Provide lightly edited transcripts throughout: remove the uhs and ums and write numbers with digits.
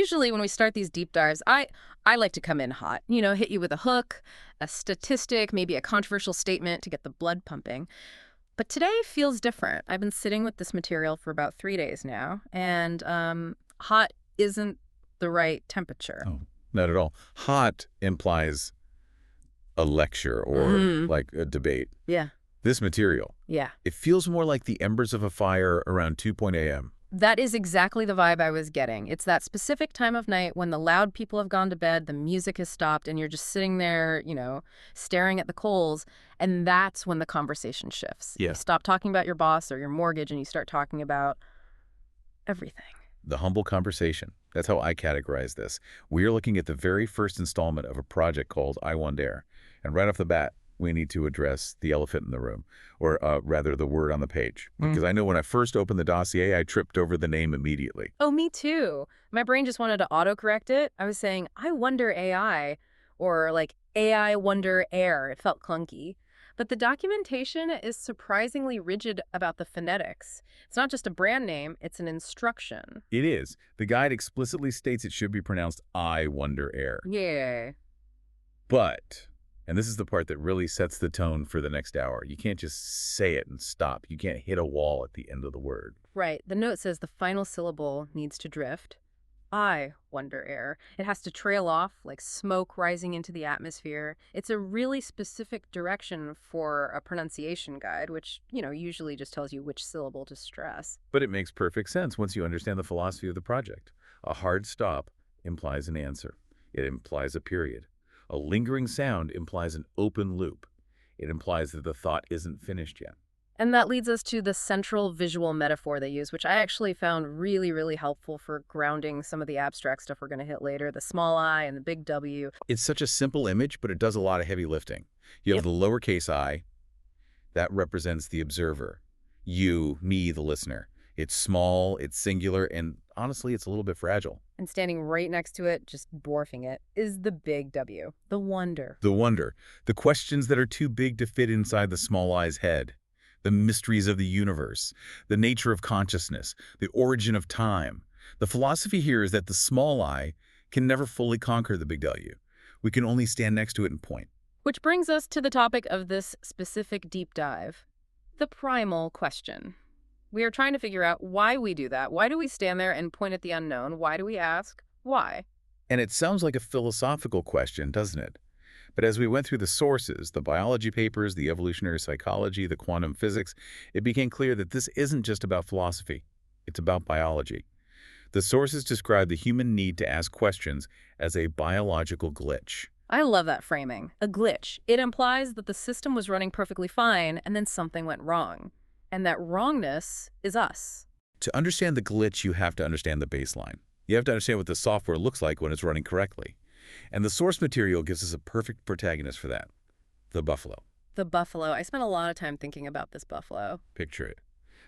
Usually when we start these deep dives, I like to come in hot, hit you with a hook, a statistic, maybe a controversial statement to get the blood pumping. But today feels different. I've been sitting with this material for about 3 days now, and hot isn't the right temperature. Oh, not at all. Hot implies a lecture or like a debate. Yeah. This material, Yeah. it feels more like the embers of a fire around 2 a.m. That is exactly the vibe I was getting. It's that specific time of night when the loud people have gone to bed, the music has stopped, and you're just sitting there, staring at the coals, and that's when the conversation shifts. Yeah. You stop talking about your boss or your mortgage, and you start talking about everything. The humble conversation. That's how I categorize this. We are looking at the very first installment of a project called iWondAIr. And right off the bat, we need to address the elephant in the room, or rather the word on the page. Because I know when I first opened the dossier, I tripped over the name immediately. Oh, me too. My brain just wanted to autocorrect it. I was saying, I wonder AI, or like AI wonder air. It felt clunky. But the documentation is surprisingly rigid about the phonetics. It's not just a brand name, it's an instruction. It is. The guide explicitly states it should be pronounced iWondAIr. Yeah. But, and this is the part that really sets the tone for the next hour, you can't just say it and stop. You can't hit a wall at the end of the word. Right. The note says the final syllable needs to drift. I wonder air. It has to trail off like smoke rising into the atmosphere. It's a really specific direction for a pronunciation guide, which, usually just tells you which syllable to stress. But it makes perfect sense once you understand the philosophy of the project. A hard stop implies an answer. It implies a period. A lingering sound implies an open loop. It implies that the thought isn't finished yet. And that leads us to the central visual metaphor they use, which I actually found really, really helpful for grounding some of the abstract stuff we're going to hit later, the small I and the big W. It's such a simple image, but it does a lot of heavy lifting. You have the lowercase I. That represents the observer. You, me, the listener. It's small, it's singular, and honestly, it's a little bit fragile. And standing right next to it, just dwarfing it, is the big W, the wonder. The wonder. The questions that are too big to fit inside the small I's head. The mysteries of the universe, the nature of consciousness, the origin of time. The philosophy here is that the small I can never fully conquer the big W. We can only stand next to it and point. Which brings us to the topic of this specific deep dive, the primal question. We are trying to figure out why we do that. Why do we stand there and point at the unknown? Why do we ask why? And it sounds like a philosophical question, doesn't it? But as we went through the sources, the biology papers, the evolutionary psychology, the quantum physics, it became clear that this isn't just about philosophy. It's about biology. The sources describe the human need to ask questions as a biological glitch. I love that framing. A glitch. It implies that the system was running perfectly fine and then something went wrong. And that wrongness is us. To understand the glitch, you have to understand the baseline. You have to understand what the software looks like when it's running correctly. And the source material gives us a perfect protagonist for that, the buffalo. The buffalo. I spent a lot of time thinking about this buffalo. Picture it.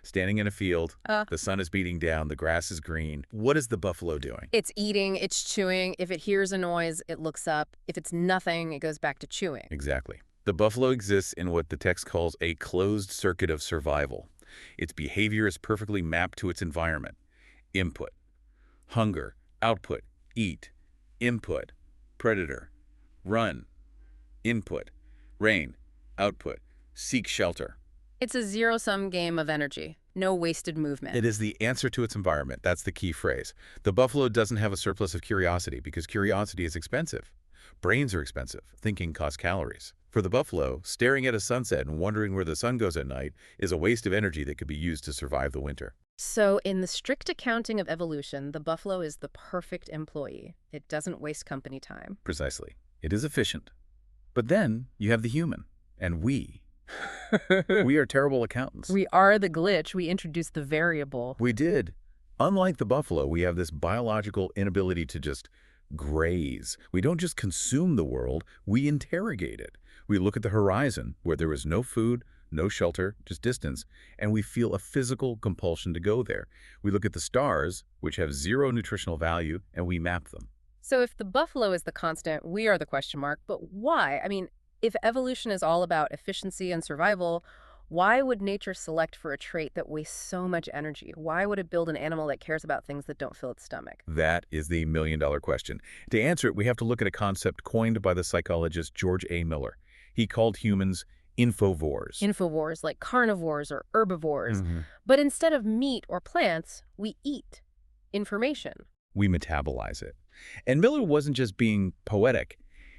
Standing in a field, the sun is beating down, the grass is green. What is the buffalo doing? It's eating, it's chewing. If it hears a noise, it looks up. If it's nothing, it goes back to chewing. Exactly. The buffalo exists in what the text calls a closed circuit of survival. Its behavior is perfectly mapped to its environment. Input, hunger, output, eat, input, predator, run, input, rain, output, seek shelter. It's a zero-sum game of energy. No wasted movement. It is the answer to its environment. That's the key phrase. The buffalo doesn't have a surplus of curiosity because curiosity is expensive. Brains are expensive. Thinking costs calories. For the buffalo, staring at a sunset and wondering where the sun goes at night is a waste of energy that could be used to survive the winter. So in the strict accounting of evolution, the buffalo is the perfect employee. It doesn't waste company time. Precisely. It is efficient. But then you have the human, and we. We are terrible accountants. We are the glitch. We introduced the variable. We did. Unlike the buffalo, we have this biological inability to just graze. We don't just consume the world, we interrogate it. We look at the horizon where there is no food, no shelter, just distance, and we feel a physical compulsion to go there. We look at the stars, which have zero nutritional value, and we map them. So if the buffalo is the constant, we are the question mark. But why? I mean, if evolution is all about efficiency and survival, Why would nature select for a trait that wastes so much energy? Why would it build an animal that cares about things that don't fill its stomach? That is the million-dollar question. To answer it, we have to look at a concept coined by the psychologist George A. Miller. He called humans Infovores. Infovores, like carnivores or herbivores. Mhm. But instead of meat or plants, we eat information. We metabolize it. And Miller wasn't just being poetic.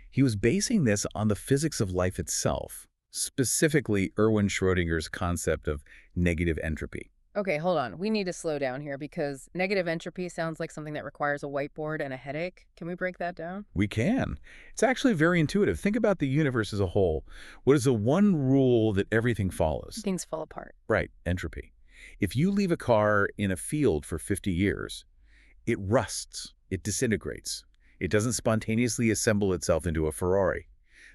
He was basing this on the physics of life itself, specifically Erwin Schrödinger's concept of negative entropy. Okay, hold on. We need to slow down here because negative entropy sounds like something that requires a whiteboard and a headache. Can we break that down? We can. It's actually very intuitive. Think about the universe as a whole. What is the one rule that everything follows? Things fall apart. Right, entropy. If you leave a car in a field for 50 years, it rusts, it disintegrates. It doesn't spontaneously assemble itself into a Ferrari.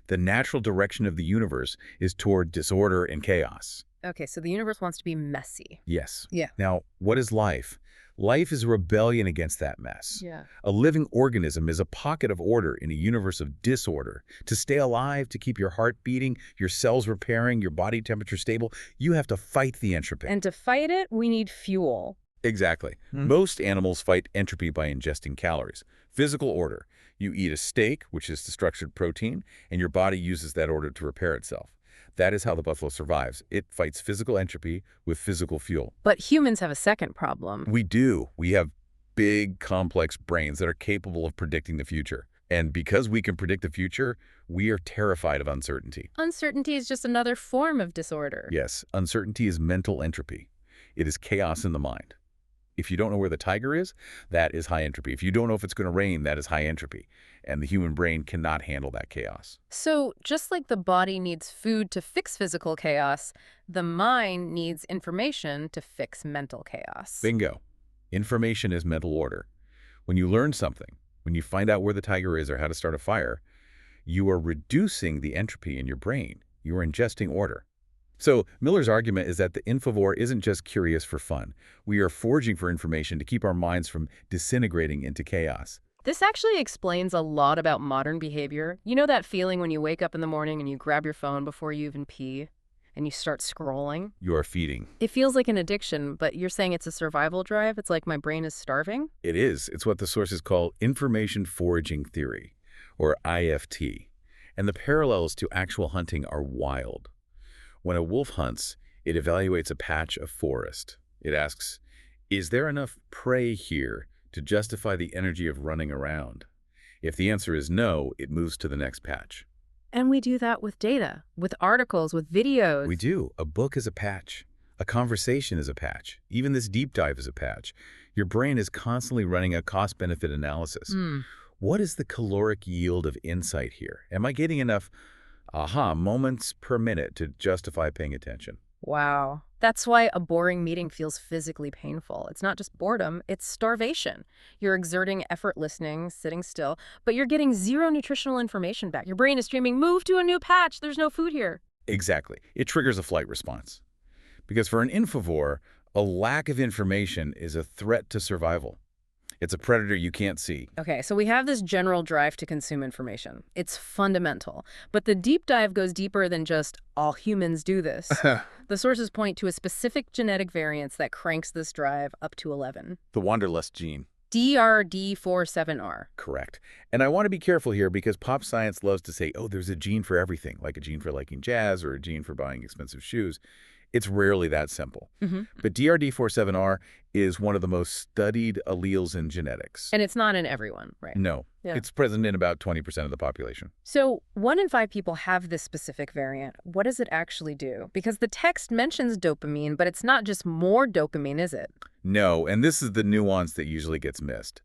The natural direction of the universe is toward disorder and chaos. Okay, so the universe wants to be messy. Yes. Yeah. Now, what is life? Life is a rebellion against that mess. Yeah. A living organism is a pocket of order in a universe of disorder. To stay alive, to keep your heart beating, your cells repairing, your body temperature stable, you have to fight the entropy. And to fight it, we need fuel. Exactly. Most animals fight entropy by ingesting calories. Physical order. You eat a steak, which is the structured protein, and your body uses that order to repair itself. That is how the buffalo survives. It fights physical entropy with physical fuel. But humans have a second problem. We do. We have big, complex brains that are capable of predicting the future. And because we can predict the future, we are terrified of uncertainty. Uncertainty is just another form of disorder. Yes, uncertainty is mental entropy. It is chaos in the mind. If you don't know where the tiger is, that is high entropy. If you don't know if it's going to rain, that is high entropy. And the human brain cannot handle that chaos. So just like the body needs food to fix physical chaos, the mind needs information to fix mental chaos. Bingo. Information is mental order. When you learn something, when you find out where the tiger is or how to start a fire, you are reducing the entropy in your brain. You are ingesting order. So Miller's argument is that the infovore isn't just curious for fun. We are foraging for information to keep our minds from disintegrating into chaos. This actually explains a lot about modern behavior. You know that feeling when you wake up in the morning and you grab your phone before you even pee and you start scrolling? You are feeding. It feels like an addiction, but you're saying it's a survival drive? It's like my brain is starving? It is. It's what the sources call information foraging theory, or IFT. And the parallels to actual hunting are wild. When a wolf hunts, it evaluates a patch of forest. It asks, is there enough prey here to justify the energy of running around? If the answer is no, it moves to the next patch. And we do that with data, with articles, with videos. We do. A book is a patch. A conversation is a patch. Even this deep dive is a patch. Your brain is constantly running a cost-benefit analysis. What is the caloric yield of insight here? Am I getting enough aha moments per minute to justify paying attention? Wow. That's why a boring meeting feels physically painful. It's not just boredom, it's starvation. You're exerting effort listening, sitting still, but you're getting zero nutritional information back. Your brain is screaming, move to a new patch, there's no food here. Exactly. It triggers a flight response. Because for an infovore, a lack of information is a threat to survival. It's a predator you can't see. Okay, so we have this general drive to consume information. It's fundamental. But the deep dive goes deeper than just all humans do this. The sources point to a specific genetic variance that cranks this drive up to 11. The Wanderlust Gene. DRD47R. Correct. And I want to be careful here because pop science loves to say, oh, there's a gene for everything, like a gene for liking jazz or a gene for buying expensive shoes. It's rarely that simple. But DRD47R is one of the most studied alleles in genetics. And it's not in everyone, right? No, Yeah. It's present in about 20% of the population. So 1 in 5 people have this specific variant. What does it actually do? Because the text mentions dopamine, but it's not just more dopamine, is it? No, and this is the nuance that usually gets missed.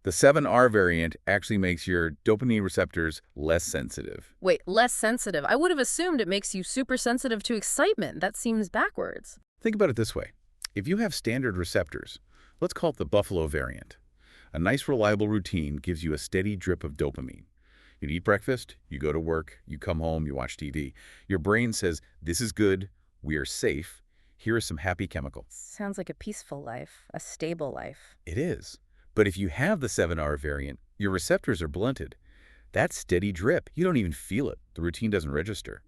The 7R variant actually makes your dopamine receptors less sensitive. Wait, less sensitive. I would have assumed it makes you super sensitive to excitement. That seems backwards. Think about it this way. If you have standard receptors, let's call it the buffalo variant. A nice, reliable routine gives you a steady drip of dopamine. You eat breakfast, you go to work, you come home, you watch TV. Your brain says, this is good, we are safe, here is some happy chemical. Sounds like a peaceful life, a stable life. It is. But if you have the 7R variant, your receptors are blunted. That steady drip, you don't even feel it. The routine doesn't register.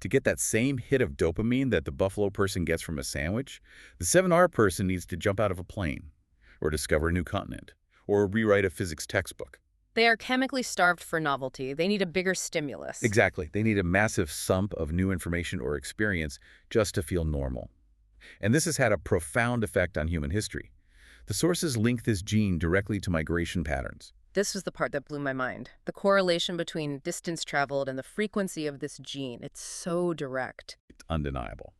To get that same hit of dopamine that the buffalo person gets from a sandwich, the 7R person needs to jump out of a plane, or discover a new continent, or rewrite a physics textbook. They are chemically starved for novelty. They need a bigger stimulus. Exactly. They need a massive sump of new information or experience just to feel normal. And this has had a profound effect on human history. The sources link this gene directly to migration patterns. This was the part that blew my mind. The correlation between distance traveled and the frequency of this gene. It's so direct. It's undeniable.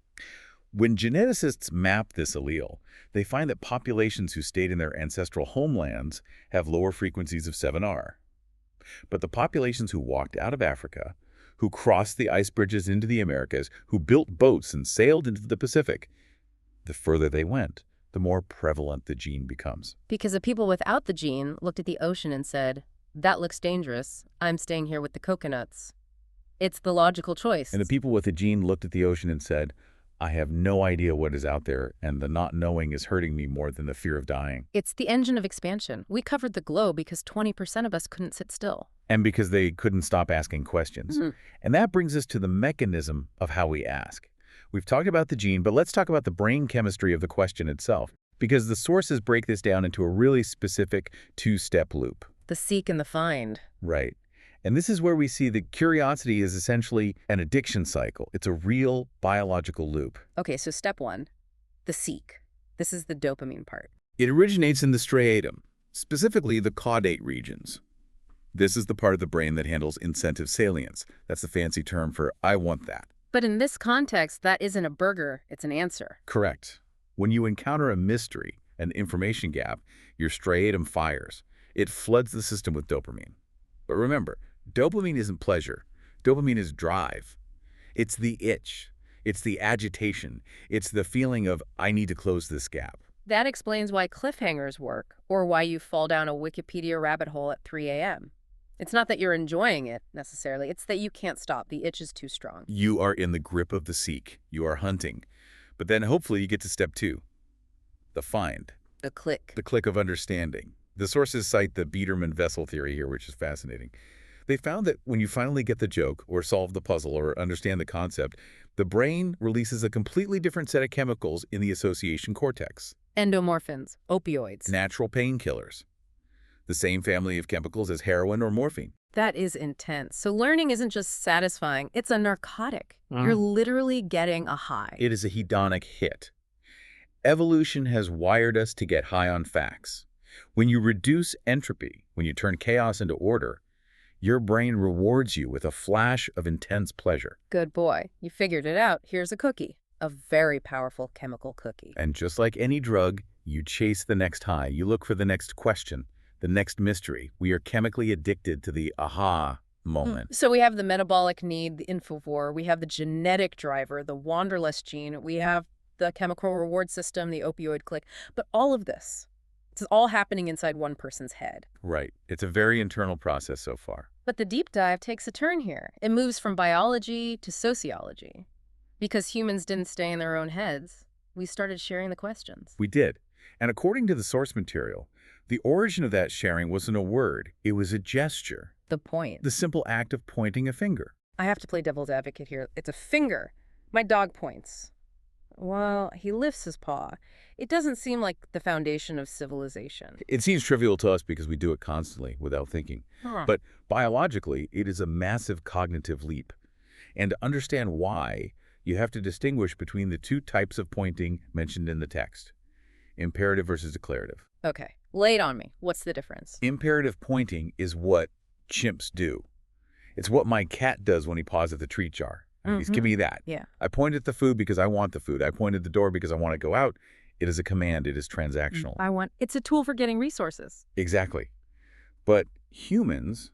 When geneticists map this allele, they find that populations who stayed in their ancestral homelands have lower frequencies of 7R. But the populations who walked out of Africa, who crossed the ice bridges into the Americas, who built boats and sailed into the Pacific, the further they went, the more prevalent the gene becomes. Because the people without the gene looked at the ocean and said, that looks dangerous. I'm staying here with the coconuts. It's the logical choice. And the people with the gene looked at the ocean and said, I have no idea what is out there, and the not knowing is hurting me more than the fear of dying. It's the engine of expansion. We covered the globe because 20% of us couldn't sit still. And because they couldn't stop asking questions. And that brings us to the mechanism of how we ask. We've talked about the gene, but let's talk about the brain chemistry of the question itself, because the sources break this down into a really specific two-step loop. The seek and the find. Right. And this is where we see that curiosity is essentially an addiction cycle. It's a real biological loop. Okay, so step one, the seek. This is the dopamine part. It originates in the striatum, specifically the caudate regions. This is the part of the brain that handles incentive salience. That's the fancy term for I want that. But in this context, that isn't a burger, it's an answer. Correct. When you encounter a mystery, an information gap, your striatum fires. It floods the system with dopamine. But remember, dopamine isn't pleasure. Dopamine is drive. It's the itch. It's the agitation. It's the feeling of, I need to close this gap. That explains why cliffhangers work, or why you fall down a Wikipedia rabbit hole at 3 a.m. It's not that you're enjoying it, necessarily. It's that you can't stop. The itch is too strong. You are in the grip of the seek. You are hunting. But then hopefully you get to step two, the find. The click. The click of understanding. The sources cite the Biederman-Vessel theory here, which is fascinating. They found that when you finally get the joke, or solve the puzzle, or understand the concept, the brain releases a completely different set of chemicals in the association cortex. Endomorphins, opioids. Natural painkillers. The same family of chemicals as heroin or morphine. That is intense. So learning isn't just satisfying, it's a narcotic. You're literally getting a high. It is a hedonic hit. Evolution has wired us to get high on facts. When you reduce entropy, when you turn chaos into order, your brain rewards you with a flash of intense pleasure. Good boy. You figured it out. Here's a cookie. A very powerful chemical cookie. And just like any drug, you chase the next high. You look for the next question, the next mystery. We are chemically addicted to the aha moment. So we have the metabolic need, the Infovore. We have the genetic driver, the Wanderlust Gene. We have the chemical reward system, the opioid click. But all of this, it's all happening inside one person's head. Right. It's a very internal process so far. But the deep dive takes a turn here. It moves from biology to sociology. Because humans didn't stay in their own heads, we started sharing the questions. We did. And according to the source material, the origin of that sharing wasn't a word. It was a gesture. The point. The simple act of pointing a finger. I have to play devil's advocate here. It's a finger. My dog points. Well, he lifts his paw. It doesn't seem like the foundation of civilization. It seems trivial to us because we do it constantly without thinking. But biologically, it is a massive cognitive leap. And to understand why, you have to distinguish between the two types of pointing mentioned in the text. Imperative versus declarative. Okay, lay it on me. What's the difference? Imperative pointing is what chimps do. It's what my cat does when he paws at the treat jar. He's giving me that. Yeah. I point at the food because I want the food. I point at the door because I want to go out. It is a command. It is transactional. It's a tool for getting resources. Exactly. But humans,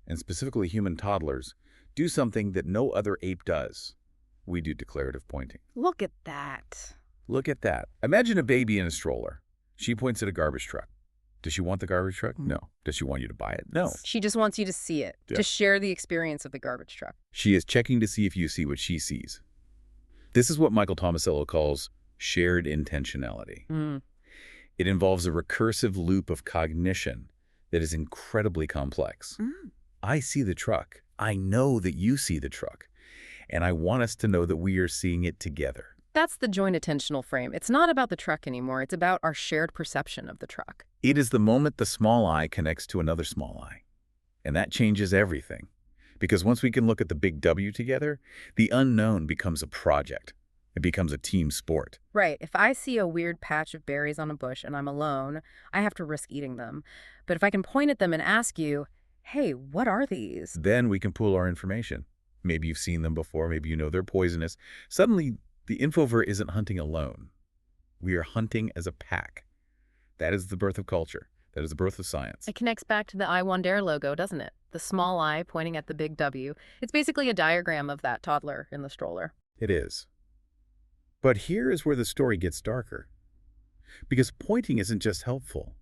and specifically human toddlers, do something that no other ape does. We do declarative pointing. Look at that. Look at that. Imagine a baby in a stroller. She points at a garbage truck. Does she want the garbage truck? No. Does she want you to buy it? No. She just wants you to see it, to share the experience of the garbage truck. She is checking to see if you see what she sees. This is what Michael Tomasello calls shared intentionality. It involves a recursive loop of cognition that is incredibly complex. I see the truck. I know that you see the truck. and I want us to know that we are seeing it together. That's the joint attentional frame. It's not about the truck anymore. It's about our shared perception of the truck. It is the moment the small eye connects to another small eye. And that changes everything. Because once we can look at the big W together, the unknown becomes a project. It becomes a team sport. Right. If I see a weird patch of berries on a bush and I'm alone, I have to risk eating them. But if I can point at them and ask you, hey, what are these? Then we can pool our information. Maybe you've seen them before. Maybe you know they're poisonous. Suddenly, the Infovore isn't hunting alone. We are hunting as a pack. That is the birth of culture. That is the birth of science. It connects back to the iWondAIr logo, doesn't it? The small eye pointing at the big W. It's basically a diagram of that toddler in the stroller. It is. But here is where the story gets darker. Because pointing isn't just helpful.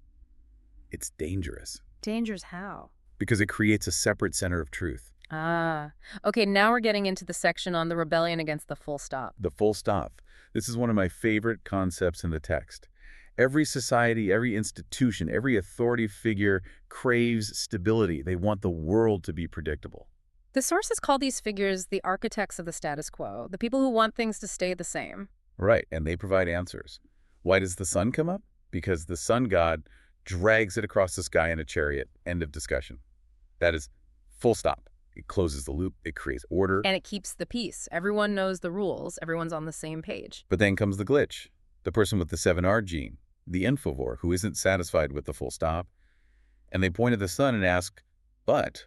It's dangerous. Dangerous how? Because it creates a separate center of truth. Ah. Okay, now we're getting into the section on the rebellion against the full stop. The full stop. This is one of my favorite concepts in the text. Every society, every institution, every authority figure craves stability. They want the world to be predictable. The sources call these figures the architects of the status quo, the people who want things to stay the same. Right, and they provide answers. Why does the sun come up? Because the sun god drags it across the sky in a chariot. End of discussion. That is full stop. It closes the loop. It creates order. And it keeps the peace. Everyone knows the rules. Everyone's on the same page. But then comes the glitch. The person with the 7R gene, the Infovore, who isn't satisfied with the full stop. And they point at the sun and ask, but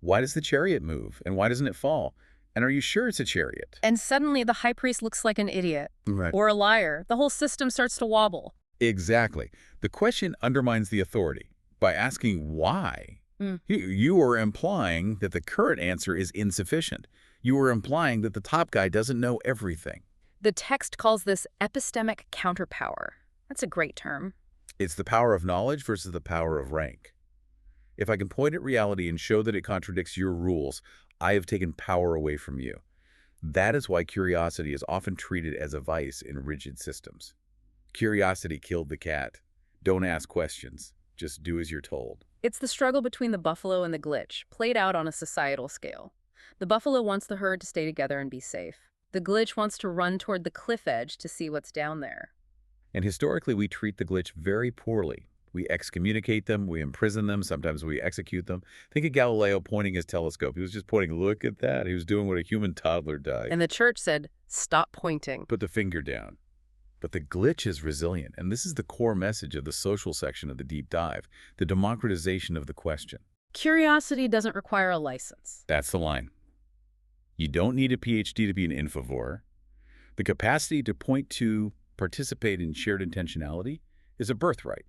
why does the chariot move? And why doesn't it fall? And are you sure it's a chariot? And suddenly the high priest looks like an idiot. Right. Or a liar. The whole system starts to wobble. Exactly. The question undermines the authority by asking why. You are implying that the current answer is insufficient. You are implying that the top guy doesn't know everything. The text calls this epistemic counterpower. That's a great term. It's the power of knowledge versus the power of rank. If I can point at reality and show that it contradicts your rules, I have taken power away from you. That is why curiosity is often treated as a vice in rigid systems. Curiosity killed the cat. Don't ask questions. Just do as you're told. It's the struggle between the buffalo and the glitch, played out on a societal scale. The buffalo wants the herd to stay together and be safe. The glitch wants to run toward the cliff edge to see what's down there. And historically, we treat the glitch very poorly. We excommunicate them, we imprison them, sometimes we execute them. Think of Galileo pointing his telescope. He was just pointing, look at that. He was doing what a human toddler does. And the church said, stop pointing. Put the finger down. But the glitch is resilient, and this is the core message of the social section of the deep dive, the democratization of the question. Curiosity doesn't require a license. That's the line. You don't need a PhD to be an Infovore. The capacity to point to, participate in shared intentionality is a birthright.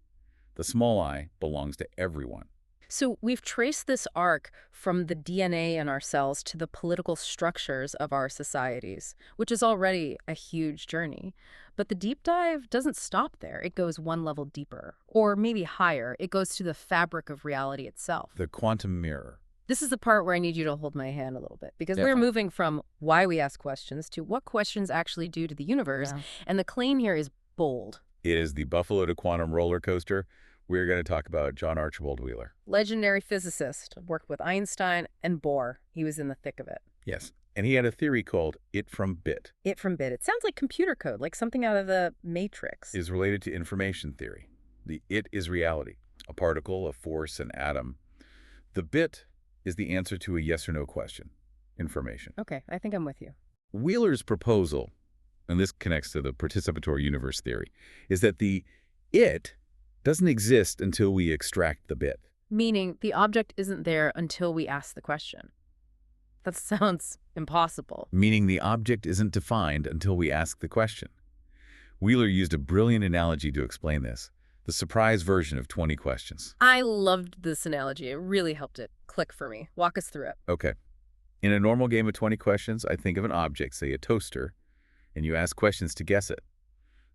The small I belongs to everyone. So we've traced this arc from the DNA in our cells to the political structures of our societies, which is already a huge journey. But the deep dive doesn't stop there. It goes one level deeper, or maybe higher. It goes to the fabric of reality itself. The quantum mirror. This is the part where I need you to hold my hand a little bit, because we're Definitely. moving from why we ask questions to what questions actually do to the universe. Yeah. And the claim here is bold. It is the Buffalo to Quantum roller coaster. We're going to talk about John Archibald Wheeler. Legendary physicist, worked with Einstein and Bohr. He was in the thick of it. Yes. And he had a theory called it from bit. It from bit. It sounds like computer code, like something out of the Matrix. Is related to information theory. The it is reality, a particle, a force, an atom. The bit is the answer to a yes or no question, information. Okay, I think I'm with you. Wheeler's proposal, and this connects to the participatory universe theory, is that the it doesn't exist until we extract the bit. Meaning the object isn't there until we ask the question. That sounds impossible. Meaning the object isn't defined until we ask the question. Wheeler used a brilliant analogy to explain this, the surprise version of 20 questions. I loved this analogy. It really helped it click for me. Walk us through it. Okay. In a normal game of 20 questions, I think of an object, say a toaster, and you ask questions to guess it.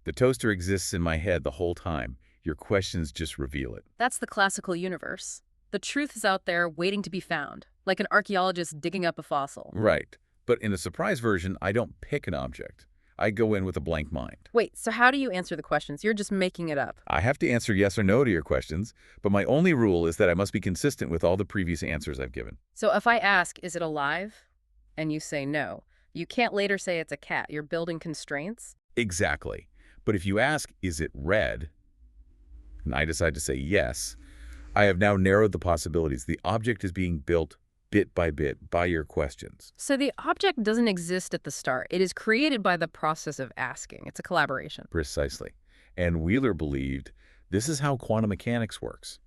The toaster exists in my head the whole time. Your questions just reveal it. That's the classical universe. The truth is out there waiting to be found, like an archaeologist digging up a fossil. Right. But in a surprise version, I don't pick an object. I go in with a blank mind. Wait, so how do you answer the questions? You're just making it up. I have to answer yes or no to your questions, but my only rule is that I must be consistent with all the previous answers I've given. So if I ask, is it alive? and you say no. You can't later say it's a cat. You're building constraints. Exactly. But if you ask, is it red? And I decide to say yes, I have now narrowed the possibilities. The object is being built bit by your questions. So the object doesn't exist at the start. It is created by the process of asking. It's a collaboration. Precisely. And Wheeler believed this is how quantum mechanics works.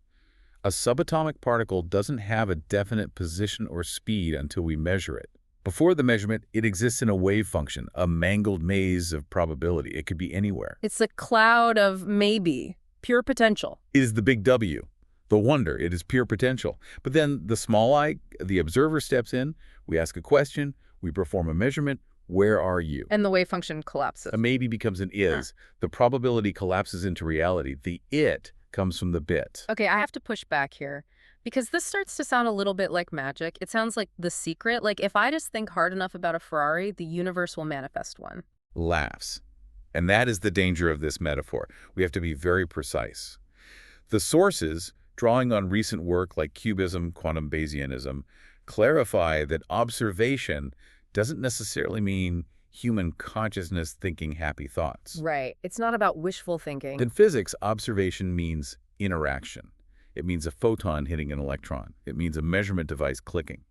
A subatomic particle doesn't have a definite position or speed until we measure it. Before the measurement, it exists in a wave function, a mangled maze of probability. It could be anywhere. It's a cloud of maybe, pure potential. It is the big W, the wonder. It is pure potential. But then the small I, the observer, steps in. We ask a question. We perform a measurement. Where are you? And the wave function collapses. A maybe becomes an is. The probability collapses into reality. The it comes from the bit. Okay, I have to push back here because this starts to sound a little bit like magic. It sounds like The Secret. Like if I just think hard enough about a Ferrari, the universe will manifest one. Laughs. And that is the danger of this metaphor. We have to be very precise. The sources, drawing on recent work like Cubism, quantum Bayesianism, clarify that observation doesn't necessarily mean human consciousness thinking happy thoughts. Right. It's not about wishful thinking. In physics, observation means interaction. It means a photon hitting an electron. It means a measurement device clicking.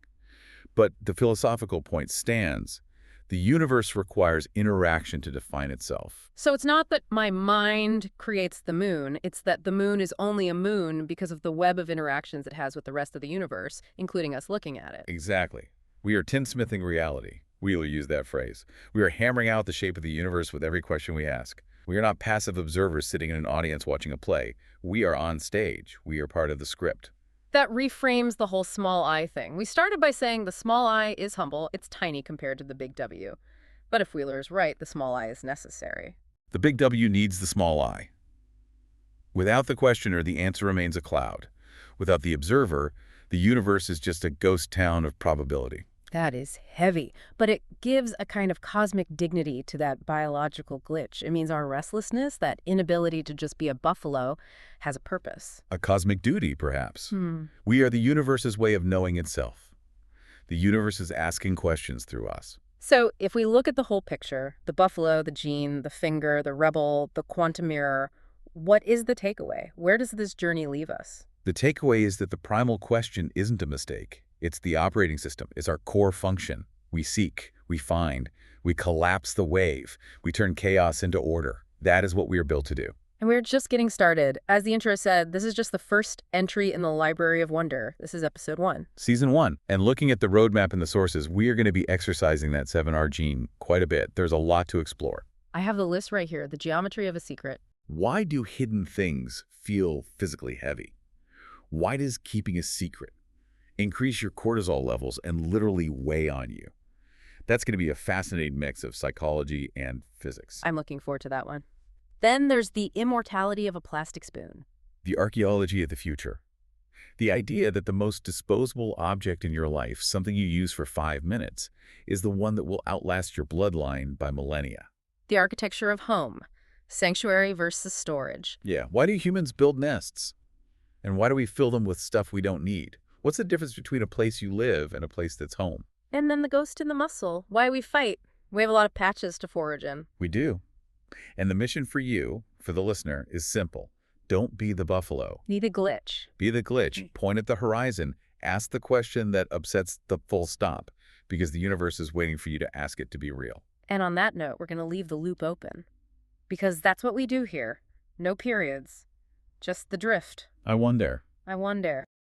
But the philosophical point stands. The universe requires interaction to define itself. So it's not that my mind creates the moon. It's that the moon is only a moon because of the web of interactions it has with the rest of the universe, including us looking at it. Exactly. We are tinsmithing reality. Wheeler used that phrase. We are hammering out the shape of the universe with every question we ask. We are not passive observers sitting in an audience watching a play. We are on stage. We are part of the script. That reframes the whole small I thing. We started by saying the small I is humble. It's tiny compared to the big W. But if Wheeler is right, the small I is necessary. The big W needs the small I. Without the questioner, the answer remains a cloud. Without the observer, the universe is just a ghost town of probability. That is heavy, but it gives a kind of cosmic dignity to that biological glitch. It means our restlessness, that inability to just be a buffalo, has a purpose. A cosmic duty, perhaps. We are the universe's way of knowing itself. The universe is asking questions through us. So if we look at the whole picture, the buffalo, the gene, the finger, the rebel, the quantum mirror, what is the takeaway? Where does this journey leave us? The takeaway is that the primal question isn't a mistake. It's the operating system. It's our core function. We seek, we find, we collapse the wave. We turn chaos into order. That is what we are built to do. And we're just getting started. As the intro said, this is just the first entry in the Library of Wonder. This is episode 1. Season 1. And looking at the roadmap and the sources, we are going to be exercising that 7R gene quite a bit. There's a lot to explore. I have the list right here, the geometry of a secret. Why do hidden things feel physically heavy? Why does keeping a secret increase your cortisol levels and literally weigh on you? That's going to be a fascinating mix of psychology and physics. I'm looking forward to that one. Then there's the immortality of a plastic spoon. The archaeology of the future. The idea that the most disposable object in your life, something you use for 5 minutes, is the one that will outlast your bloodline by millennia. The architecture of home. Sanctuary versus storage. Yeah, why do humans build nests? And why do we fill them with stuff we don't need? What's the difference between a place you live and a place that's home? And then the ghost in the muscle. Why we fight. We have a lot of patches to forage in. We do. And the mission for you, for the listener, is simple. Don't be the buffalo. Need a glitch. Be the glitch. Point at the horizon. Ask the question that upsets the full stop, because the universe is waiting for you to ask it to be real. And on that note, we're going to leave the loop open. Because that's what we do here. No periods. Just the drift. I wonder. I wonder.